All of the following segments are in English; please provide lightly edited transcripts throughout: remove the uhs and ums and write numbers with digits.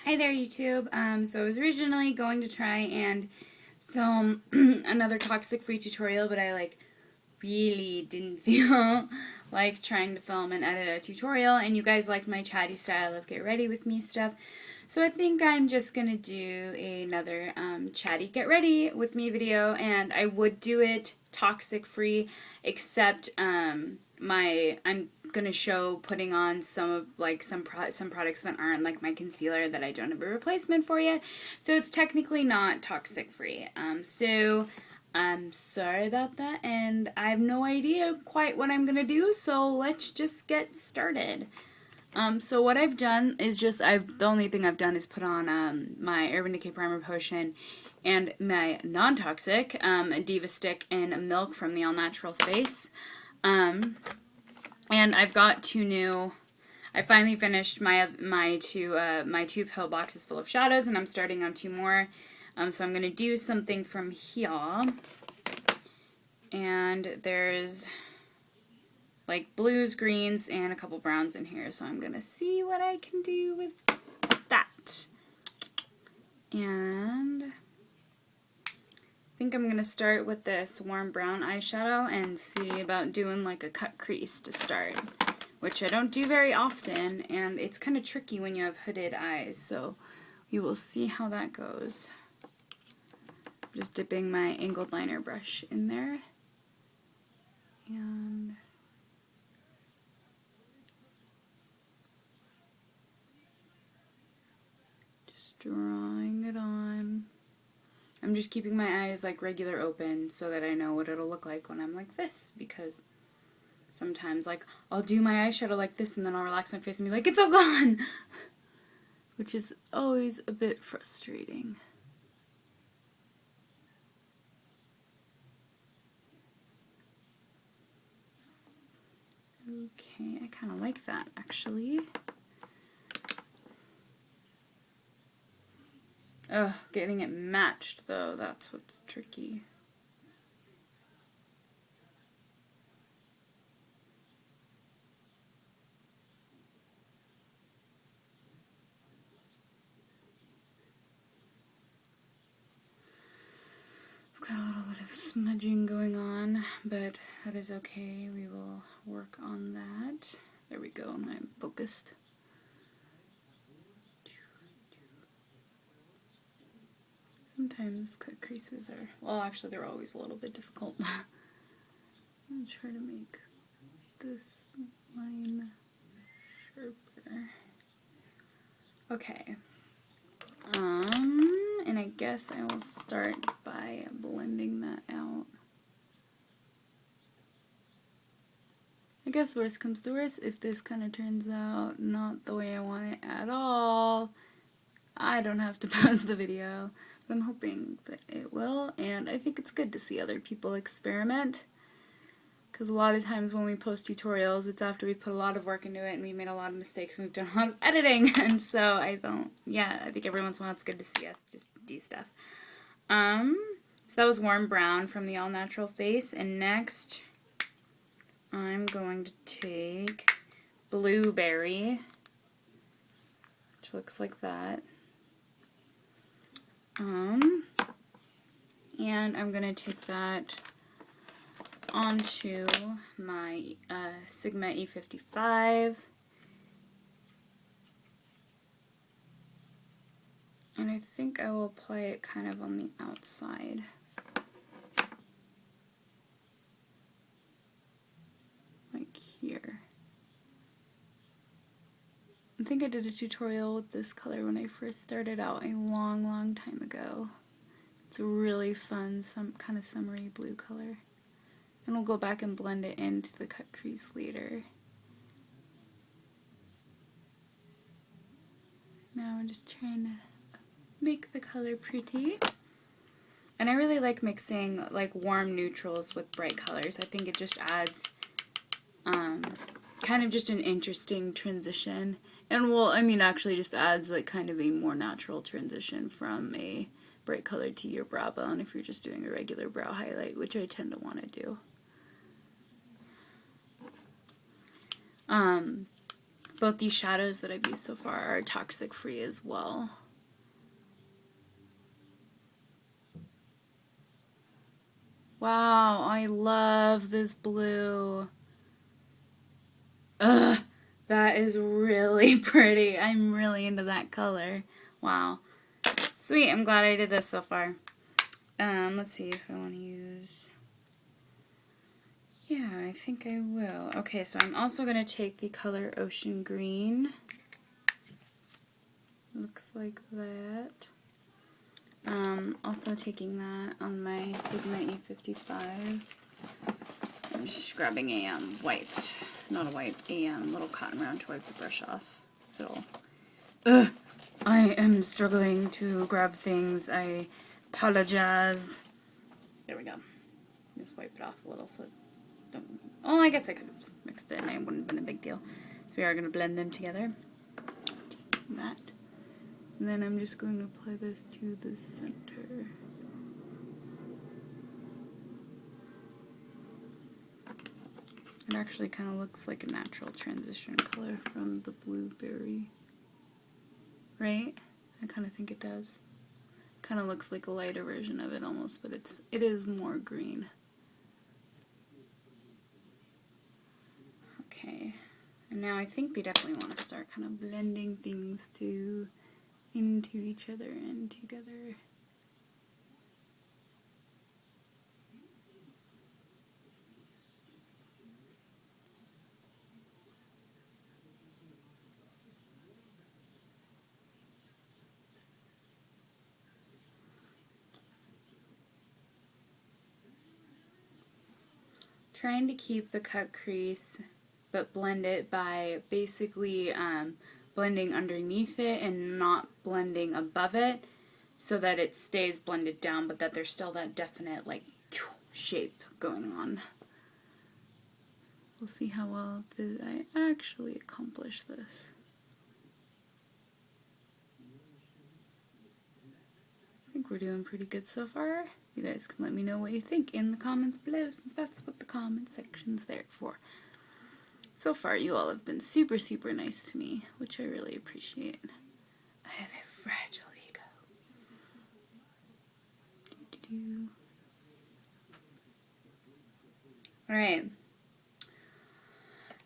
Hi there, YouTube. So I was originally going to try and film another toxic-free tutorial, but I really didn't feel like trying to film and edit a tutorial, and you guys liked my chatty style of get ready with me stuff. So I think I'm just gonna do another chatty get ready with me video, and I would do it toxic-free, except I'm gonna show putting on some products that aren't like my concealer that I don't have a replacement for yet, so it's technically not toxic free. So I'm sorry about that, and I have no idea quite what I'm gonna do, so let's just get started. So what I've done is the only thing I've done is put on my Urban Decay Primer Potion and my non-toxic Diva Stick and Milk from the All Natural Face. And I've got two new. I finally finished my two pill boxes full of shadows, and I'm starting on two more. So I'm gonna do something from here, and there's like blues, greens, and a couple browns in here. So I'm gonna see what I can do with that. And I think I'm gonna start with this warm brown eyeshadow and see about doing like a cut crease to start, which I don't do very often, and it's kind of tricky when you have hooded eyes, so you will see how that goes. Just dipping my angled liner brush in there and just drawing it on. I'm just keeping my eyes like regular open so that I know what it'll look like when I'm like this, because sometimes like I'll do my eyeshadow like this and then I'll relax my face and be like, it's all gone! Which is always a bit frustrating. Okay, I kind of like that actually. Ugh, getting it matched though, that's what's tricky. I've got a little bit of smudging going on, but that is okay. We will work on that. There we go, I'm focused. Sometimes cut creases are, well, actually they're always a little bit difficult. I'm going to try to make this line sharper. Okay. And I guess I will start by blending that out. I guess worst comes to worst, if this kind of turns out not the way I want it at all, I don't have to pause the video. But I'm hoping that it will, and I think it's good to see other people experiment, because a lot of times when we post tutorials, it's after we've put a lot of work into it and we've made a lot of mistakes and we've done a lot of editing, and so I think every once in a while it's good to see us just do stuff. So that was warm brown from the All Natural Face, and next I'm going to take Blueberry, which looks like that. And I'm going to take that onto my Sigma E55. And I think I will apply it kind of on the outside. Like here. I think I did a tutorial with this color when I first started out a long time ago. It's a really fun, kind of summery blue color. And we'll go back and blend it into the cut crease later. Now we're just trying to make the color pretty. And I really like mixing like warm neutrals with bright colors. I think it just adds kind of just an interesting transition. And well, I mean, actually just adds like kind of a more natural transition from a bright color to your brow bone if you're just doing a regular brow highlight, which I tend to want to do. both these shadows that I've used so far are toxic free as well. Wow, I love this blue. Ugh, that is really pretty. I'm really into that color. Wow. Sweet, I'm glad I did this so far. Let's see if I want to use... Yeah, I think I will. Okay, so I'm also going to take the color Ocean Green. Looks like that. Also taking that on my Sigma E55. I'm just grabbing a not a wipe, a little cotton round to wipe the brush off. Ugh! I am struggling to grab things. I apologize. There we go. Just wipe it off a little so don't... Oh, I guess I could have just mixed it and it wouldn't have been a big deal. So we are going to blend them together. Taking that. And then I'm just going to apply this to the center. It actually kind of looks like a natural transition color from the blueberry. Right? I kind of think it does. Kind of looks like a lighter version of it almost, but it is more green. Okay. And now I think we definitely want to start kind of blending things into each other and together. Trying to keep the cut crease, but blend it by basically blending underneath it and not blending above it, so that it stays blended down, but that there's still that definite like shape going on. We'll see how well I actually accomplish this. I think we're doing pretty good so far. You guys can let me know what you think in the comments below, since that's what the comment section's there for. So far, you all have been super, super nice to me, which I really appreciate. I have a fragile ego. Alright.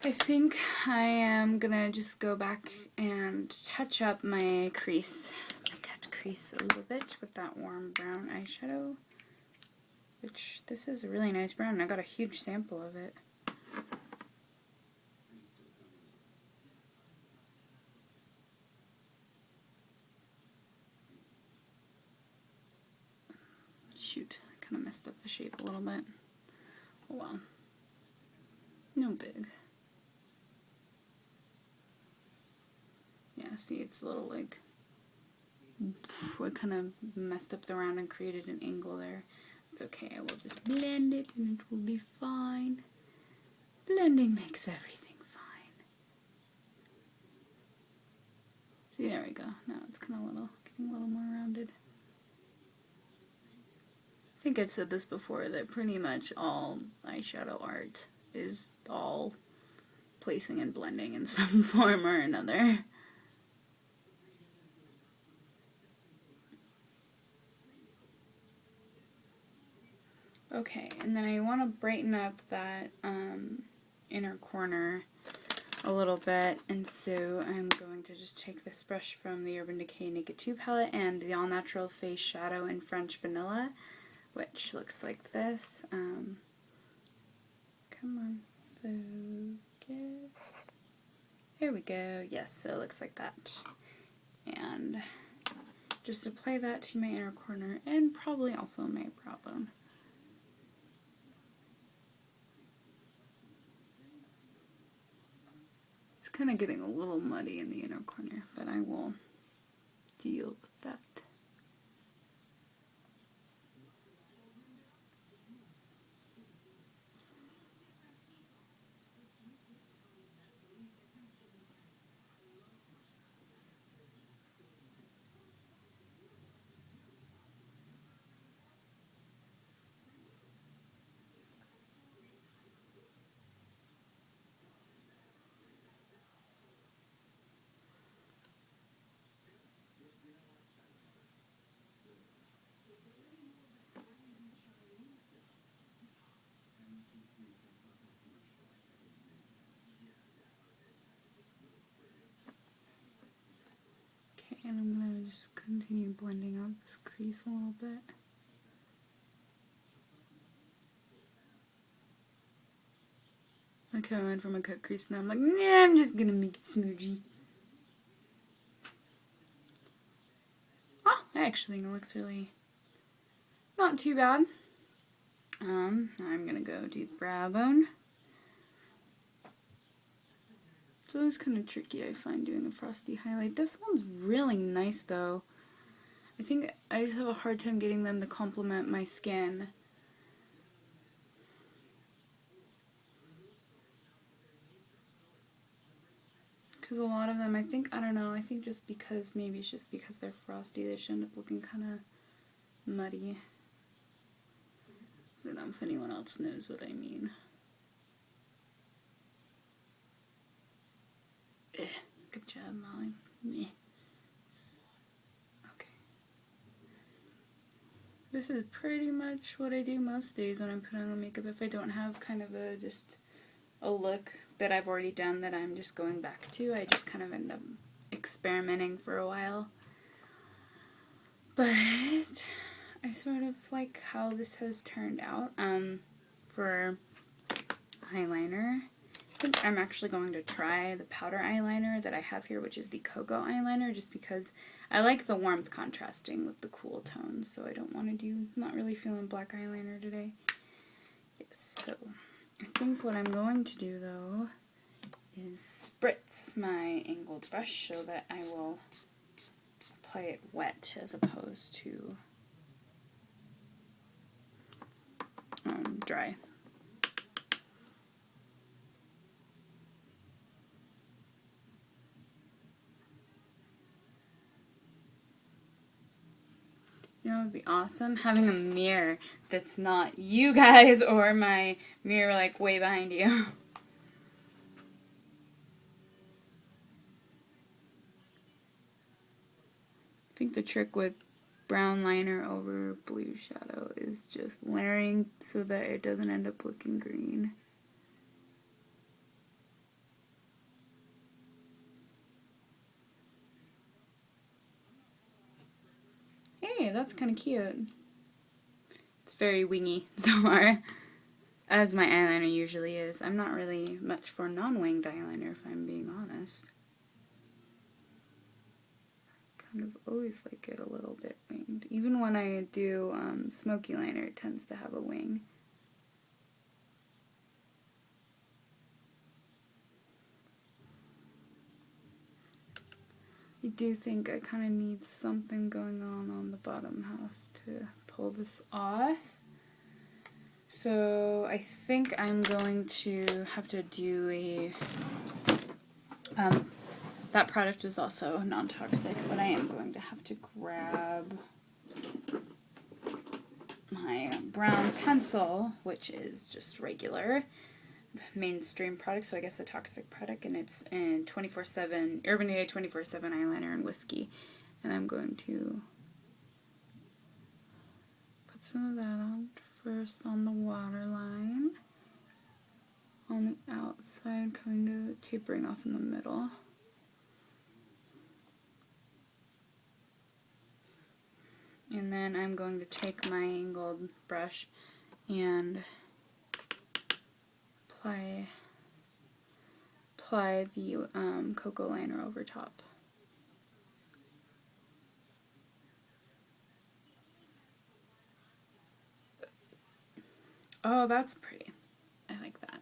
I think I am gonna just go back and touch up my crease. Cut crease a little bit with that warm brown eyeshadow. Which, this is a really nice brown. I got a huge sample of it. Shoot, I kind of messed up the shape a little bit. Oh well. No big. Yeah, see, it's a little like... I kind of messed up the round and created an angle there. It's okay, I will just blend it and it will be fine. Blending makes everything fine. See, there we go. Now it's kind of getting a little more rounded. I think I've said this before, that pretty much all eyeshadow art is all placing and blending in some form or another. Okay, and then I want to brighten up that inner corner a little bit, and so I'm going to just take this brush from the Urban Decay Naked 2 palette and the All Natural Face Shadow in French Vanilla, which looks like this. Come on, focus. There we go. Yes, so it looks like that. And just apply that to my inner corner and probably also my brow bone. It's kind of getting a little muddy in the inner corner, but I will deal with that. And I'm going to just continue blending out this crease a little bit. I kind of went from a cut crease, now I'm like, nah, I'm just going to make it smoothie. Oh, I actually think it looks really not too bad. I'm going to go do the brow bone. It's always kind of tricky, I find, doing a frosty highlight. This one's really nice, though. I think I just have a hard time getting them to complement my skin. Because a lot of them, I don't know, I think just because, maybe it's just because they're frosty, they should end up looking kind of muddy. I don't know if anyone else knows what I mean. Good job, Molly. Meh. Okay. This is pretty much what I do most days when I'm putting on the makeup. If I don't have kind of just a look that I've already done that I'm just going back to, I just kind of end up experimenting for a while. But I sort of like how this has turned out. For eyeliner, I think I'm actually going to try the powder eyeliner that I have here, which is the Cocoa eyeliner, just because I like the warmth contrasting with the cool tones, so I don't want to do, not really feeling black eyeliner today. Yes, so I think what I'm going to do, though, is spritz my angled brush so that I will apply it wet as opposed to dry. You know, it would be awesome having a mirror that's not you guys or my mirror like way behind you. I think the trick with brown liner over blue shadow is just layering so that it doesn't end up looking green. Hey, that's kind of cute. It's very wingy so far, as my eyeliner usually is. I'm not really much for non-winged eyeliner, if I'm being honest. Kind of always like it a little bit winged. Even when I do smoky liner, it tends to have a wing. I do think I kind of need something going on the bottom half to pull this off. So I think I'm going to have to do a, that product is also non-toxic, but I am going to have to grab my brown pencil, which is just regular mainstream product, so I guess a toxic product, and it's in 24/7 Urban Decay 24/7 eyeliner and whiskey, and I'm going to put some of that on first on the waterline, on the outside, kind of tapering off in the middle. And then I'm going to take my angled brush and apply the cocoa liner over top. Oh, that's pretty. I like that.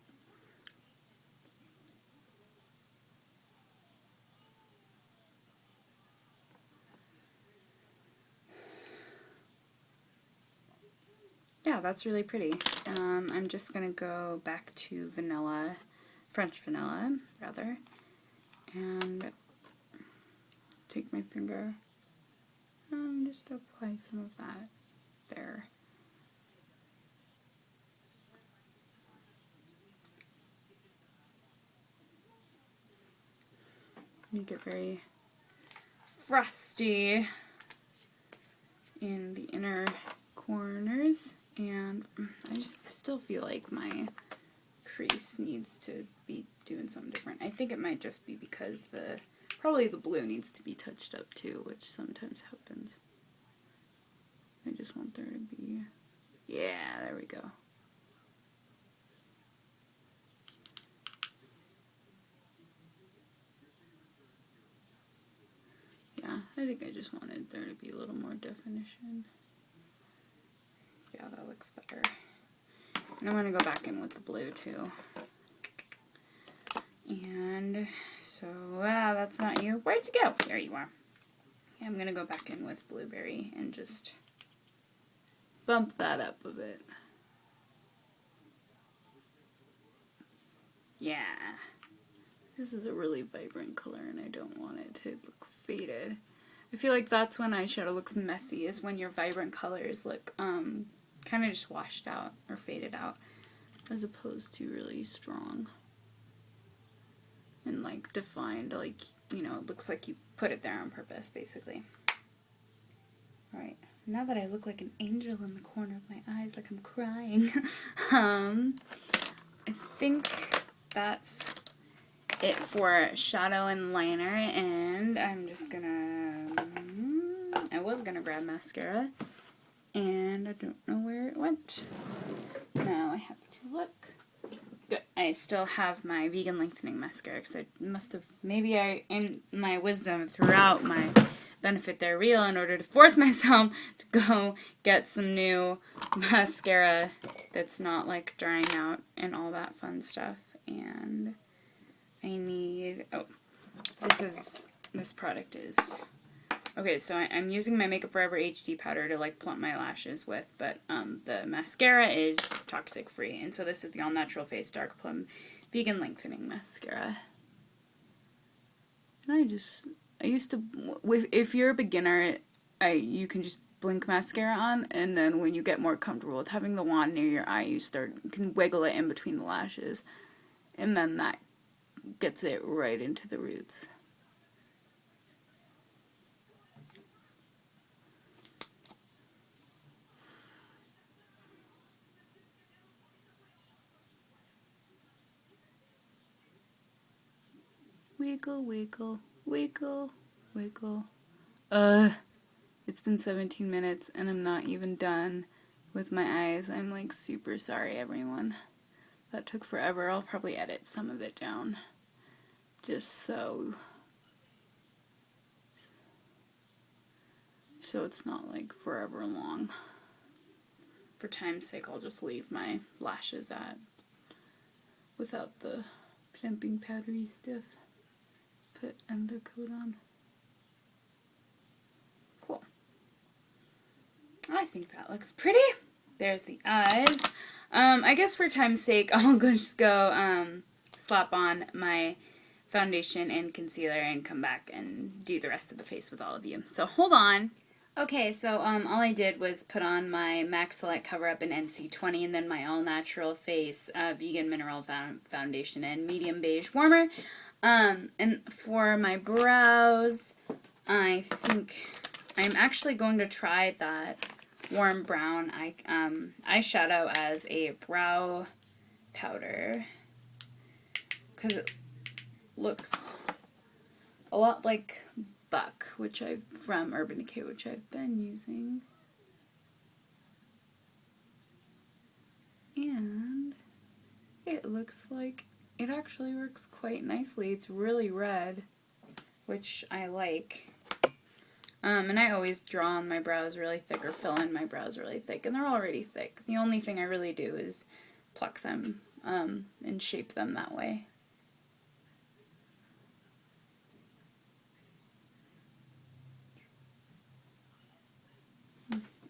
Yeah, that's really pretty. I'm just going to go back to vanilla, French vanilla, rather, and take my finger and just apply some of that there. Make it very frosty in the inner corners, and I just still feel like my crease needs to be doing something different. I think it might just be because the Probably the blue needs to be touched up too, which sometimes happens. I just want there to be, yeah, there we go. Yeah, I think I just wanted there to be a little more definition. Yeah, that looks better. And I'm going to go back in with the blue too. And so, wow, that's not you. Where'd you go? There you are. Yeah, I'm going to go back in with blueberry and just bump that up a bit. Yeah. This is a really vibrant color and I don't want it to look faded. I feel like that's when eyeshadow looks messy, is when your vibrant colors look kind of just washed out or faded out, as opposed to really strong and like defined, like, you know, it looks like you put it there on purpose, basically. Alright, now that I look like an angel in the corner of my eyes, like I'm crying, I think that's it for shadow and liner, and I'm just gonna, I was gonna grab mascara, and I don't know where it went. Now I have to look. Good. I still have my vegan lengthening mascara, because I must have, maybe I, in my wisdom throughout my benefit they're real, in order to force myself to go get some new mascara that's not like drying out and all that fun stuff. And I need, oh, this product is, okay, so I'm using my Makeup Forever HD powder to like plump my lashes with, but the mascara is toxic free, and so this is the All Natural Face Dark Plum Vegan Lengthening Mascara. And I used to, if you're a beginner, you can just blink mascara on, and then when you get more comfortable with having the wand near your eye, you can wiggle it in between the lashes, and then that gets it right into the roots. Wiggle, wiggle, wiggle, wiggle. It's been 17 minutes and I'm not even done with my eyes. I'm like super sorry, everyone. That took forever. I'll probably edit some of it down, just so it's not like forever long. For time's sake, I'll just leave my lashes at without the plumping powdery stuff. Put another coat on. Cool. I think that looks pretty. There's the eyes. I guess for time's sake, I'll just go slap on my foundation and concealer and come back and do the rest of the face with all of you. So hold on. Okay, so all I did was put on my MAC Select Cover Up in NC20 and then my All Natural Face Vegan Mineral Foundation and Medium Beige Warmer. And for my brows, I think I'm actually going to try that warm brown eyeshadow as a brow powder, because it looks a lot like Buck, from Urban Decay, which I've been using. And it looks like it actually works quite nicely. It's really red, which I like. And I always draw on my brows really thick or fill in my brows really thick, and they're already thick. The only thing I really do is pluck them and shape them that way.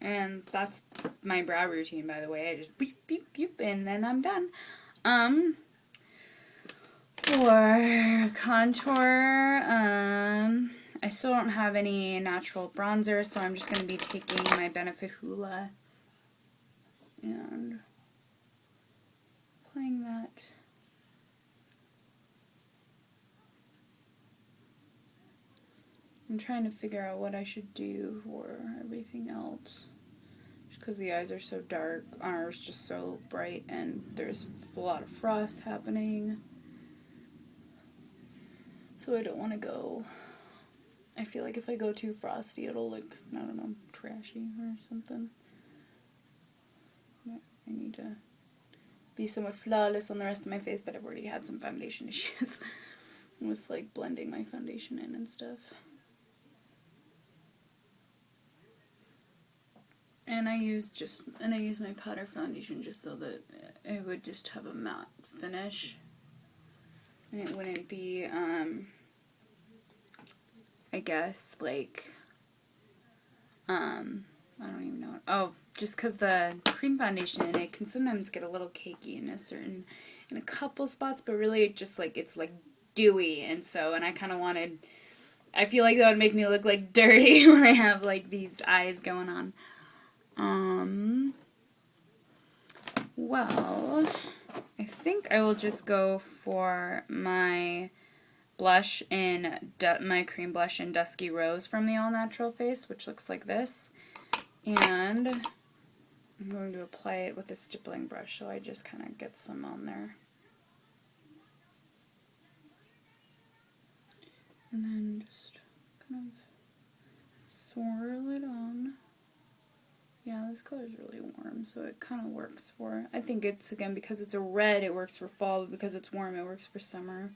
And that's my brow routine, by the way. I just beep, beep, beep, and then I'm done. For contour, I still don't have any natural bronzer, so I'm just going to be taking my Benefit Hoola and applying that. I'm trying to figure out what I should do for everything else, just because the eyes are so dark, ours just so bright, and there's a lot of frost happening. So I don't want to go, I feel like if I go too frosty, it'll look, I don't know, trashy or something. But I need to be somewhat flawless on the rest of my face, but I've already had some foundation issues with like blending my foundation in and stuff. And I use my powder foundation just so that it would just have a matte finish. And it wouldn't be, I guess, like, I don't even know. Oh, just because the cream foundation in it can sometimes get a little cakey in a couple spots, but really just like, it's like dewy. And I kind of wanted, I feel like that would make me look like dirty when I have like these eyes going on. Well, I think I will just go for my blush in, my cream blush in Dusky Rose from the All Natural Face, which looks like this. And I'm going to apply it with a stippling brush, so I just kind of get some on there. And then just kind of swirl it on. Yeah, this color is really warm, so it kind of works for, I think it's, again, because it's a red, it works for fall, but because it's warm, it works for summer.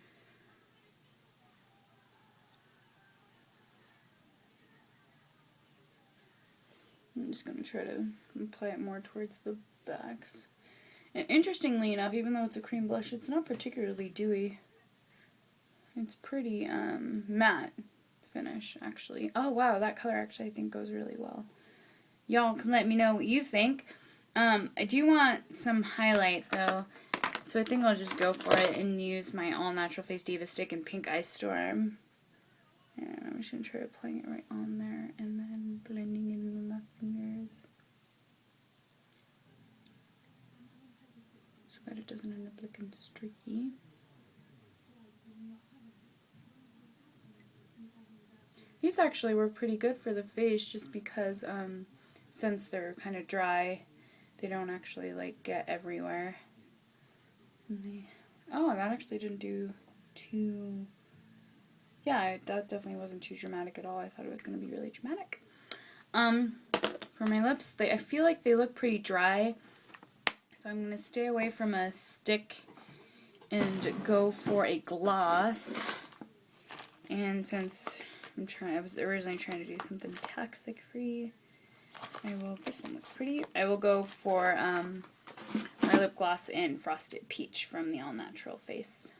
I'm just going to try to apply it more towards the backs. And interestingly enough, even though it's a cream blush, it's not particularly dewy. It's pretty matte finish, actually. Oh, wow, that color actually I think goes really well. Y'all can let me know what you think. I do want some highlight, though, so I think I'll just go for it and use my All Natural Face Diva Stick in Pink Ice Storm. And I'm just going to try applying it right on there and then blending it in with my fingers. So that it doesn't end up looking streaky. These actually work pretty good for the face just because since they're kind of dry, they don't actually like get everywhere. Oh, that actually didn't do too... Yeah, that definitely wasn't too dramatic at all. I thought it was going to be really dramatic. For my lips, I feel like they look pretty dry, so I'm going to stay away from a stick and go for a gloss. And since I was originally trying to do something toxic free, this one looks pretty. I will go for my lip gloss in Frosted Peach from the All Natural Face.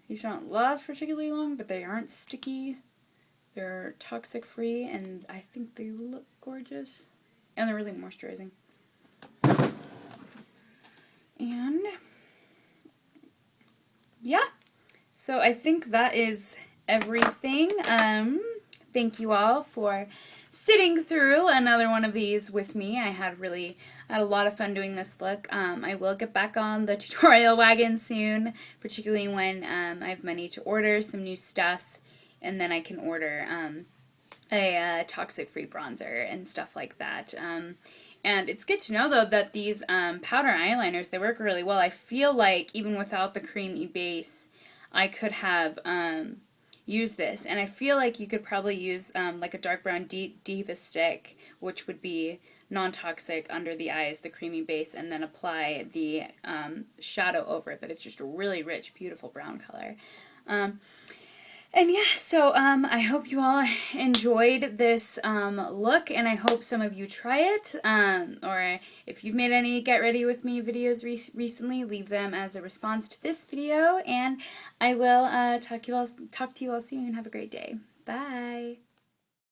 These don't last particularly long, but they aren't sticky. They're toxic free, and I think they look gorgeous. And they're really moisturizing. And yeah, so I think that is everything. Thank you all for sitting through another one of these with me. I had a lot of fun doing this look. I will get back on the tutorial wagon soon, particularly when I have money to order some new stuff, and then I can order a toxic-free bronzer and stuff like that. And it's good to know, though, that these powder eyeliners, they work really well. I feel like even without the creamy base, I could have use this, and I feel like you could probably use like a dark brown Diva stick, which would be non-toxic under the eyes, the creamy base, and then apply the shadow over it, but it's just a really rich, beautiful brown color. And yeah, so I hope you all enjoyed this look, and I hope some of you try it, or if you've made any Get Ready With Me videos recently, leave them as a response to this video, and I will talk to you all soon. Have a great day. Bye!